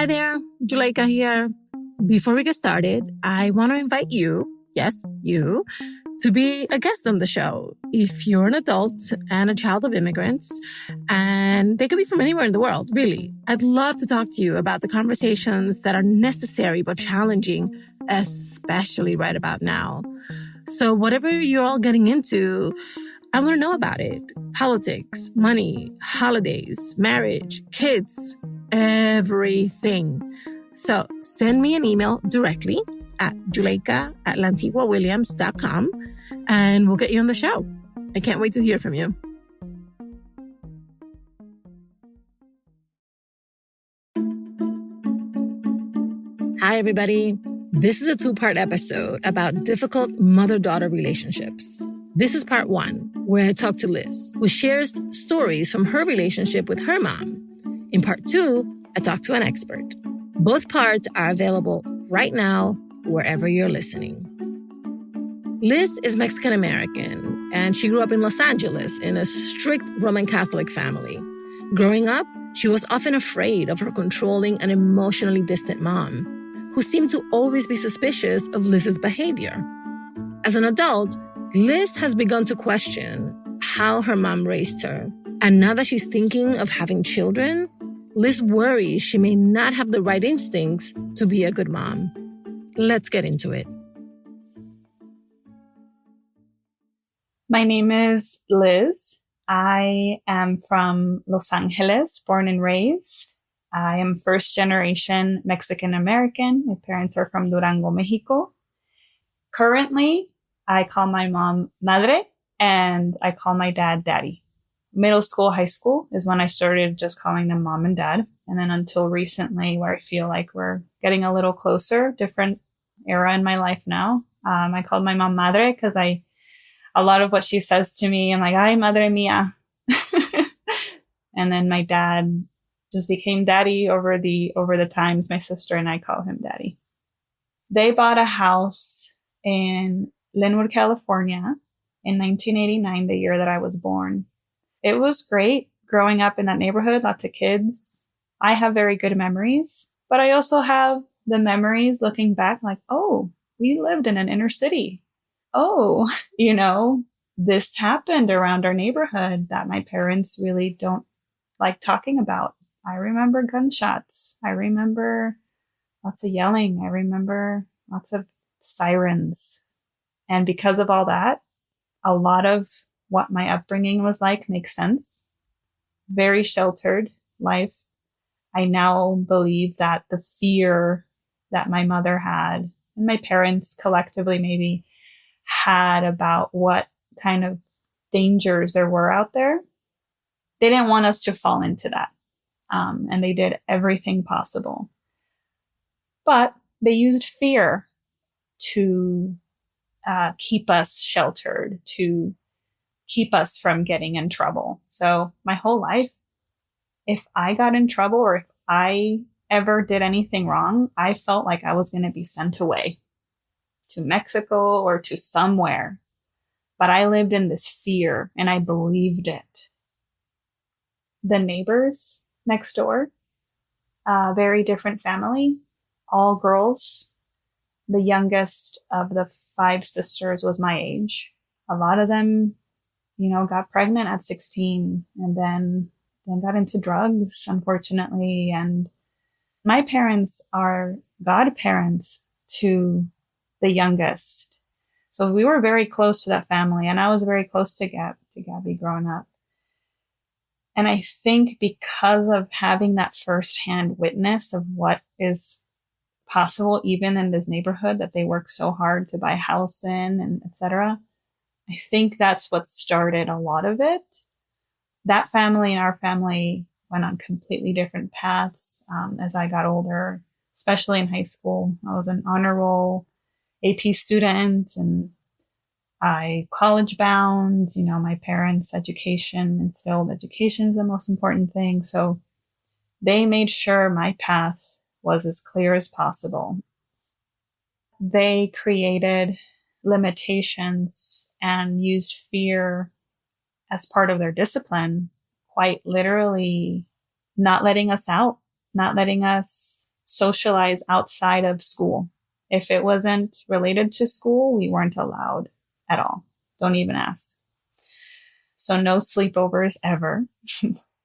Hi there, Juleka here. Before we get started, I want to invite you, yes, you, to be a guest on the show. If you're an adult and a child of immigrants, and they could be from anywhere in the world, really, I'd love to talk to you about the conversations that are necessary but challenging, especially right about now. So whatever you're all getting into, I want to know about it. Politics, money, holidays, marriage, kids, everything. So send me an email directly at Juleka@Lantigua-Williams.com and we'll get you on the show. I can't wait to hear from you. Hi, everybody. This is a 2-part episode about difficult mother-daughter relationships. This is part 1, where I talk to Liz, who shares stories from her relationship with her mom. In part 2, I talk to an expert. Both parts are available right now, wherever you're listening. Liz is Mexican-American, and she grew up in Los Angeles in a strict Roman Catholic family. Growing up, she was often afraid of her controlling and emotionally distant mom, who seemed to always be suspicious of Liz's behavior. As an adult, Liz has begun to question how her mom raised her. And now that she's thinking of having children, Liz worries she may not have the right instincts to be a good mom. Let's get into it. My name is Liz. I am from Los Angeles, born and raised. I am first generation Mexican-American. My parents are from Durango, Mexico. Currently, I call my mom Madre and I call my dad Daddy. Middle school, high school is when I started just calling them mom and dad. And then until recently, where I feel like we're getting a little closer, different era in my life now. I called my mom Madre because a lot of what she says to me, I'm like, ay, madre mía. And then my dad just became Daddy over the times. My sister and I call him Daddy. They bought a house in Linwood, California in 1989, the year that I was born. It was great growing up in that neighborhood, lots of kids. I have very good memories, but I also have the memories looking back like, oh, we lived in an inner city. Oh, this happened around our neighborhood that my parents really don't like talking about. I remember gunshots. I remember lots of yelling. I remember lots of sirens. And because of all that, a lot of what my upbringing was like makes sense. Very sheltered life. I now believe that the fear that my mother had and my parents collectively maybe had about what kind of dangers there were out there, they didn't want us to fall into that. And they did everything possible. But they used fear to keep us sheltered, to keep us from getting in trouble. So my whole life, if I got in trouble or if I ever did anything wrong, I felt like I was going to be sent away to Mexico or to somewhere. But I lived in this fear and I believed it. The neighbors next door, very different family, all girls. The youngest of the 5 sisters was my age. A lot of them, got pregnant at 16 and then got into drugs, unfortunately. And my parents are godparents to the youngest. So we were very close to that family, and I was very close to Gabby growing up. And I think because of having that firsthand witness of what is possible, even in this neighborhood that they work so hard to buy a house in and etc., I think that's what started a lot of it. That family and our family went on completely different paths as I got older, especially in high school. I was an honor roll AP student and I college bound. My parents' education instilled education is the most important thing. So they made sure my path was as clear as possible. They created limitations and used fear as part of their discipline, quite literally not letting us out, not letting us socialize outside of school. If it wasn't related to school, we weren't allowed at all. Don't even ask. So no sleepovers ever.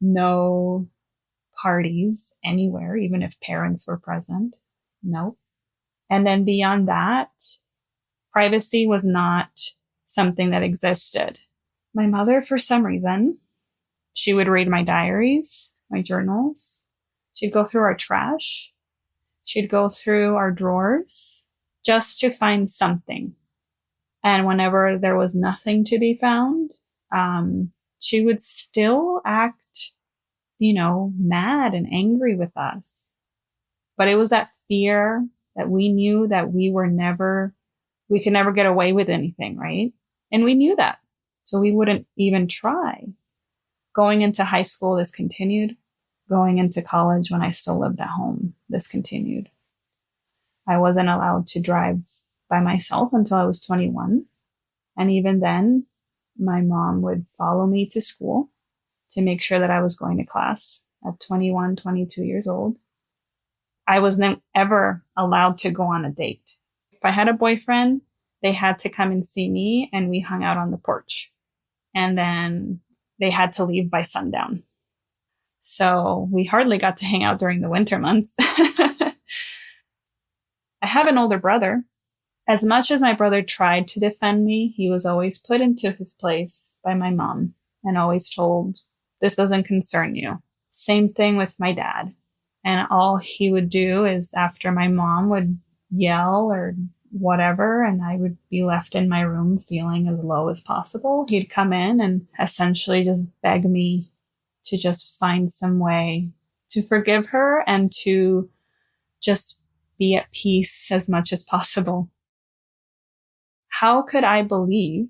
No parties anywhere, even if parents were present. Nope. And then beyond that, privacy was not something that existed. My mother, for some reason, she would read my diaries, my journals. She'd go through our trash. She'd go through our drawers just to find something. And whenever there was nothing to be found, she would still act, mad and angry with us. But it was that fear that we knew that we could never get away with anything, right? And we knew that. So we wouldn't even try. Going into high school, this continued. Going into college, when I still lived at home, this continued. I wasn't allowed to drive by myself until I was 21. And even then, my mom would follow me to school to make sure that I was going to class at 21, 22 years old. I wasn't ever allowed to go on a date. If I had a boyfriend, they had to come and see me, and we hung out on the porch. And then they had to leave by sundown. So we hardly got to hang out during the winter months. I have an older brother. As much as my brother tried to defend me, he was always put into his place by my mom and always told, this doesn't concern you. Same thing with my dad. And all he would do is, after my mom would yell or whatever, and I would be left in my room feeling as low as possible, he'd come in and essentially just beg me to just find some way to forgive her and to just be at peace as much as possible. How could I believe,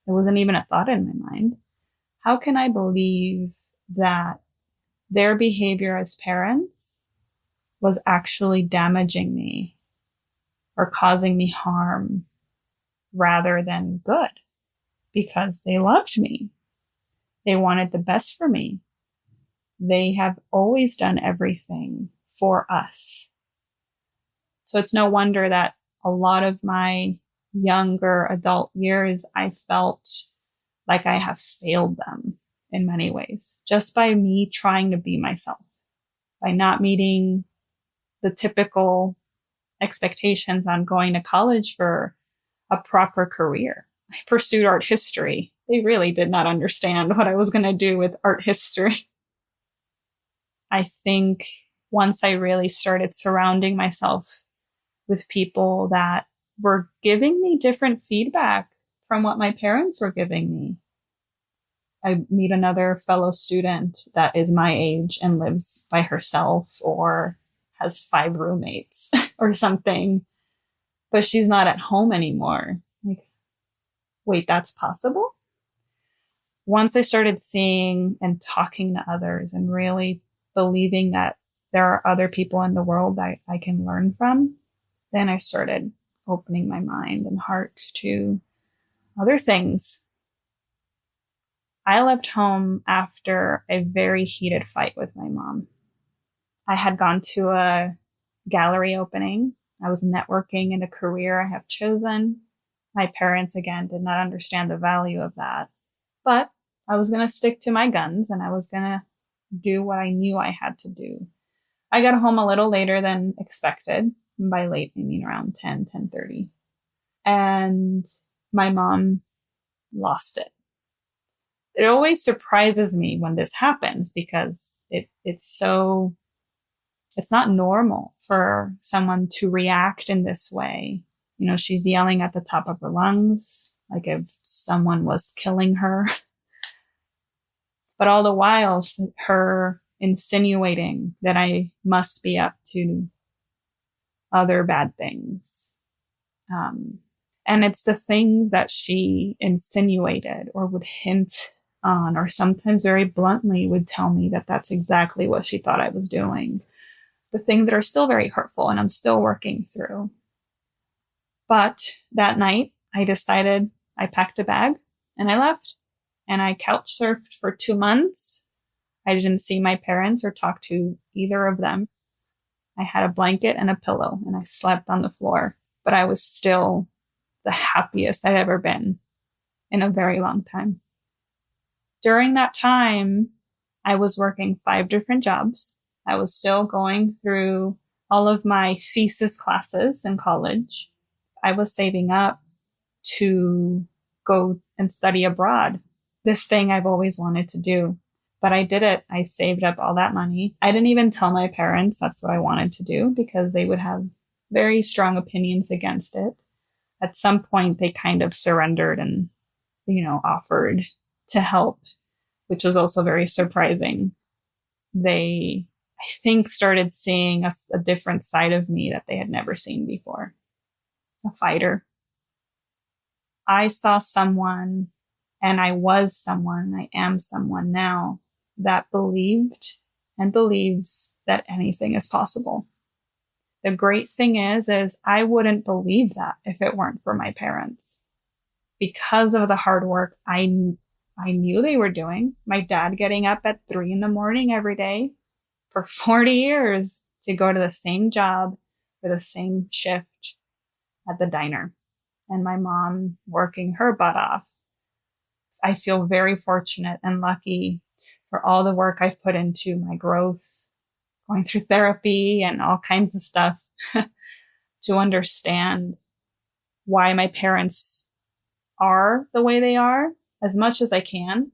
it wasn't even a thought in my mind, how can I believe that their behavior as parents was actually damaging me or causing me harm rather than good? Because they loved me. They wanted the best for me. They have always done everything for us. So it's no wonder that a lot of my younger adult years, I felt like I have failed them in many ways, just by me trying to be myself, by not meeting the typical expectations on going to college for a proper career. I pursued art history. They really did not understand what I was going to do with art history. I think once I really started surrounding myself with people that were giving me different feedback from what my parents were giving me. I meet another fellow student that is my age and lives by herself or has 5 roommates or something, but she's not at home anymore. Like, wait, that's possible? Once I started seeing and talking to others and really believing that there are other people in the world that I can learn from, then I started opening my mind and heart to other things. I left home after a very heated fight with my mom. I had gone to a gallery opening. I was networking in a career I have chosen. My parents, again, did not understand the value of that. But I was going to stick to my guns and I was going to do what I knew I had to do. I got home a little later than expected. And by late, I mean around 10:30. And my mom lost it. It always surprises me when this happens because it's not normal for someone to react in this way. She's yelling at the top of her lungs, like if someone was killing her. But all the while, her insinuating that I must be up to other bad things. And it's the things that she insinuated or would hint on, or sometimes very bluntly would tell me that that's exactly what she thought I was doing. The things that are still very hurtful and I'm still working through. But that night I decided, I packed a bag and I left, and I couch surfed for 2 months. I didn't see my parents or talk to either of them. I had a blanket and a pillow and I slept on the floor, but I was still the happiest I'd ever been in a very long time. During that time, I was working 5 different jobs. I was still going through all of my thesis classes in college. I was saving up to go and study abroad. This thing I've always wanted to do, but I did it. I saved up all that money. I didn't even tell my parents that's what I wanted to do because they would have very strong opinions against it. At some point, they kind of surrendered and, offered to help, which was also very surprising. They, I think, started seeing a different side of me that they had never seen before. A fighter. I saw someone, and I was someone, I am someone now that believed and believes that anything is possible. The great thing is I wouldn't believe that if it weren't for my parents. Because of the hard work I knew they were doing. My dad getting up at 3 a.m. every day for 40 years to go to the same job for the same shift at the diner. And my mom working her butt off. I feel very fortunate and lucky for all the work I've put into my growth, going through therapy and all kinds of stuff to understand why my parents are the way they are as much as I can.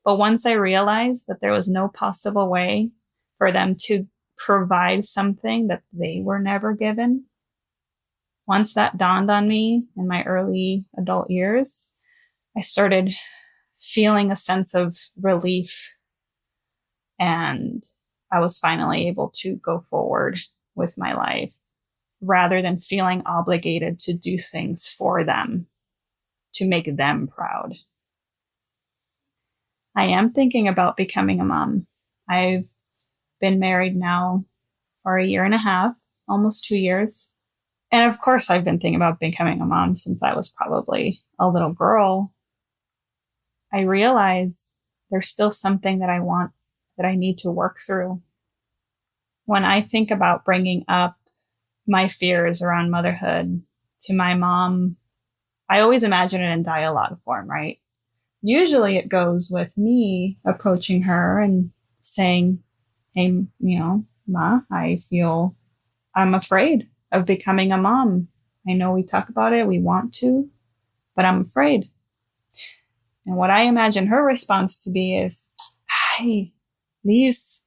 But once I realized that there was no possible way for them to provide something that they were never given, once that dawned on me in my early adult years, I started feeling a sense of relief, and I was finally able to go forward with my life rather than feeling obligated to do things for them, to make them proud. I am thinking about becoming a mom. I've been married now for 1.5 years, almost 2 years. And of course, I've been thinking about becoming a mom since I was probably a little girl. I realize there's still something that I want, that I need to work through. When I think about bringing up my fears around motherhood to my mom, I always imagine it in dialogue form, right? Usually it goes with me approaching her and saying, hey, Ma, I feel I'm afraid of becoming a mom. I know we talk about it, we want to, but I'm afraid. And what I imagine her response to be is, ay, Liz,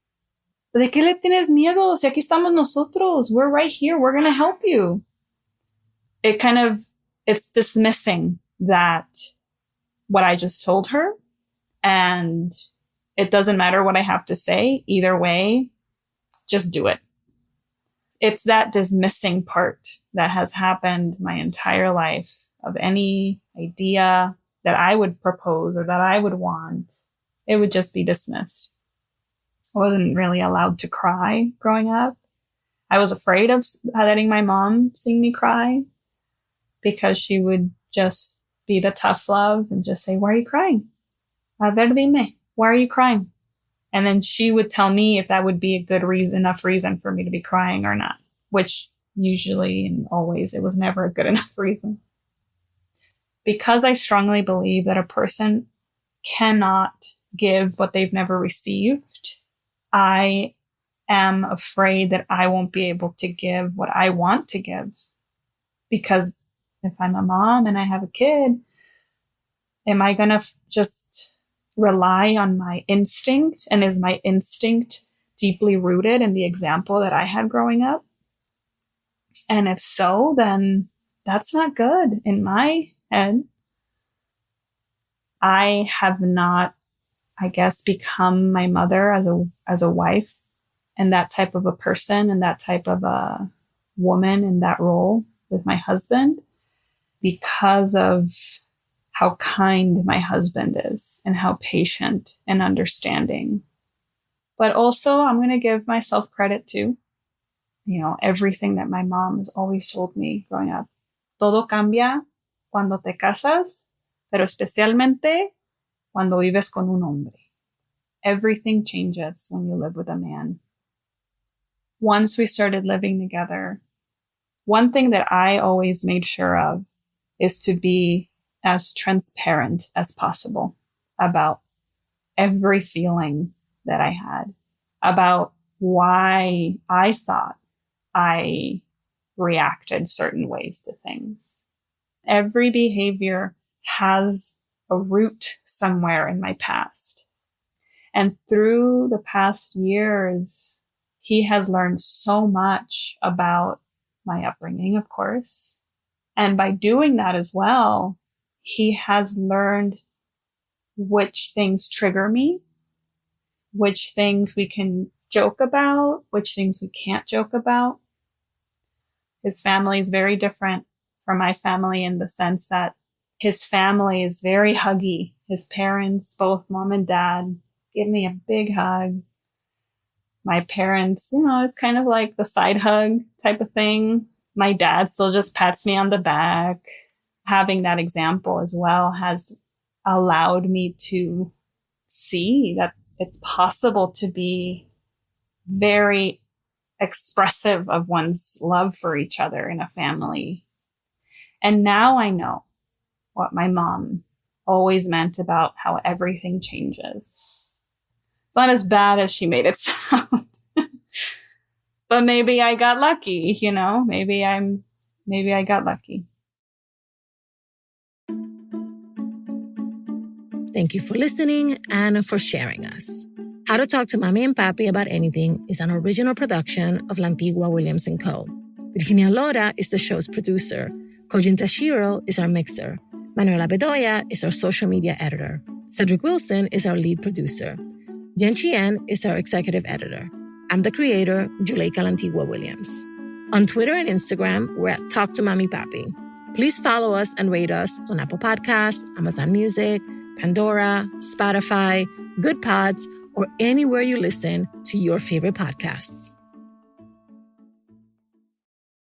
¿de qué le tienes miedo? Si aquí estamos nosotros, we're right here, we're going to help you. It's dismissing that what I just told her, and it doesn't matter what I have to say. Either way, just do it. It's that dismissing part that has happened my entire life of any idea that I would propose or that I would want. It would just be dismissed. I wasn't really allowed to cry growing up. I was afraid of letting my mom see me cry because she would just be the tough love and just say, why are you crying? A ver, dime, why are you crying? And then she would tell me if that would be a good enough reason for me to be crying or not, which usually and always it was never a good enough reason. Because I strongly believe that a person cannot give what they've never received, I am afraid that I won't be able to give what I want to give. Because if I'm a mom and I have a kid, am I going to just rely on my instinct? And is my instinct deeply rooted in the example that I had growing up? And if so, then that's not good in my head. I have not, I guess, become my mother as a wife and that type of a person and that type of a woman in that role with my husband because of how kind my husband is and how patient and understanding. But also, I'm going to give myself credit too. Everything that my mom has always told me growing up. Todo cambia cuando te casas, pero especialmente cuando vives con un hombre. Everything changes when you live with a man. once we started living together, one thing that I always made sure of is to be as transparent as possible about every feeling that I had, about why I thought I reacted certain ways to things. Every behavior has a root somewhere in my past. And through the past years, he has learned so much about my upbringing, of course. And by doing that as well, he has learned which things trigger me, which things we can joke about, which things we can't joke about. His family is very different from my family in the sense that his family is very huggy. His parents, both mom and dad, give me a big hug. My parents, it's kind of like the side hug type of thing. My dad still just pats me on the back. Having that example as well has allowed me to see that it's possible to be very expressive of one's love for each other in a family. And now I know what my mom always meant about how everything changes. Not as bad as she made it sound. But maybe I got lucky, maybe I got lucky. Thank you for listening and for sharing us. How to Talk to Mamí and Papí About Anything is an original production of Lantigua-Williams & Co. Virginia Lora is the show's producer. Kojin Tashiro is our mixer. Manuela Bedoya is our social media editor. Cedric Wilson is our lead producer. Jen Chien is our executive editor. I'm the creator, Juleika Lantigua-Williams. On Twitter and Instagram, we're at Talk to Mamí Papí. Please follow us and rate us on Apple Podcasts, Amazon Music, Pandora, Spotify, Good Pods, or anywhere you listen to your favorite podcasts.